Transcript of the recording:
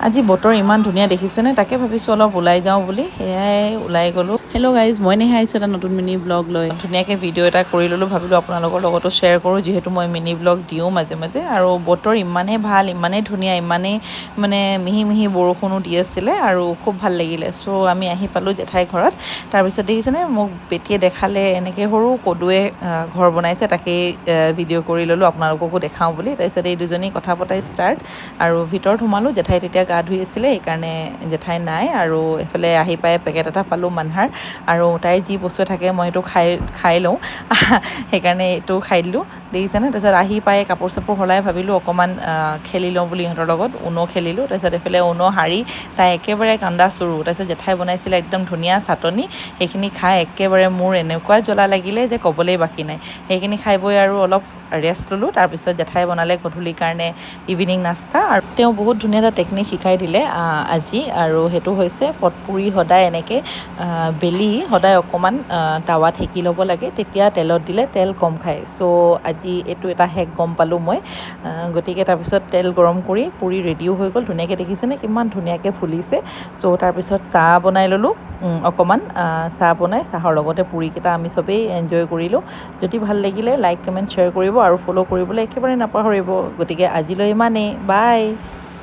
আজি বতৰ ইমান ধুনীয়া দেখিছেনে, তাকে ভাবিছোঁ অলপ ওলাই যাওঁ বুলি, সেয়াই ওলাই গ'লোঁ। হেল্ল' গাইজ, মই নেহে আহিছোঁ এটা নতুন মিনি ব্লগ লৈ। ধুনীয়াকৈ ভিডিঅ' এটা কৰি ল'লোঁ, ভাবিলোঁ আপোনালোকৰ লগতো শ্বেয়াৰ কৰোঁ, যিহেতু মই মিনি ব্লগ দিওঁ মাজে মাজে। আৰু বতৰ ইমানেই ভাল, ইমানেই ধুনীয়া, ইমানেই মানে মিহি মিহি বৰষুণো দি আছিলে আৰু খুব ভাল লাগিলে। চ' আমি আহি পালোঁ জেঠাই ঘৰত। তাৰপিছত দেখিছেনে, মোক বেটিয়ে দেখালে এনেকৈ সৰু কদুৱে ঘৰ বনাইছে, তাকেই ভিডিঅ' কৰি ল'লোঁ আপোনালোককো দেখাওঁ বুলি। তাৰপিছত এই দুজনী কথা পতাই ষ্টাৰ্ট, আৰু ভিতৰত সোমালোঁ। জেঠাই তেতিয়া গা ধুই আছিলে, সেইকাৰণে জেঠাই নাই। আৰু এইফালে আহি পাই পেকেট এটা পালোঁ মানহাৰ, আৰু তাইৰ যি বস্তু থাকে মই সেইটো খাই লওঁ, সেইকাৰণে এইটো খাই দিলোঁ, দেখিছেনে। তাৰপিছত আহি পাই কাপোৰ চাপোৰ সলাই ভাবিলোঁ অকণমান খেলি লওঁ বুলি ইহঁতৰ লগত ঊনো খেলিলোঁ। তাৰপিছত এইফালে ঊনো হাৰি তাই একেবাৰে কান্দা চুৰু। তাৰপিছত জেঠাই বনাইছিলে একদম ধুনীয়া চাটনি, সেইখিনি খাই একেবাৰে মোৰ এনেকুৱা জ্বলা লাগিলে যে ক'বলেই বাকী নাই। সেইখিনি খাই বৈ আৰু অলপ ৰেষ্ট ল'লোঁ। তাৰপিছত জেঠাই বনালে গধূলিৰ কাৰণে ইভিনিং নাস্তা, আৰু তেওঁ বহুত ধুনীয়া এটা টেকনিক শিকাই দিলে আজি, আৰু সেইটো হৈছে পটপুৰি সদায় এনেকৈ বেলি সদায় অকণমান টাৱাত সেকি ল'ব লাগে, তেতিয়া তেলত দিলে তেল কম খায়। চ' আজি এইটো এটা হেক গম পালোঁ মই। গতিকে তাৰপিছত তেল গৰম কৰি পুৰি ৰেডিও হৈ গ'ল, ধুনীয়াকৈ দেখিছেনে কিমান ধুনীয়াকৈ ফুলিছে। চ' তাৰপিছত চাহ বনাই ল'লোঁ অকণমান, চাহ বনাই চাহৰ লগতে পুৰিকেইটা আমি চবেই এনজয় কৰিলোঁ। যদি ভাল লাগিলে লাইক কমেণ্ট শ্বেয়াৰ কৰিব, আৰু ফ'ল' কৰিবলৈ একেবাৰে নাপাহৰিব। গতিকে আজিলৈ ইমানেই, বাই।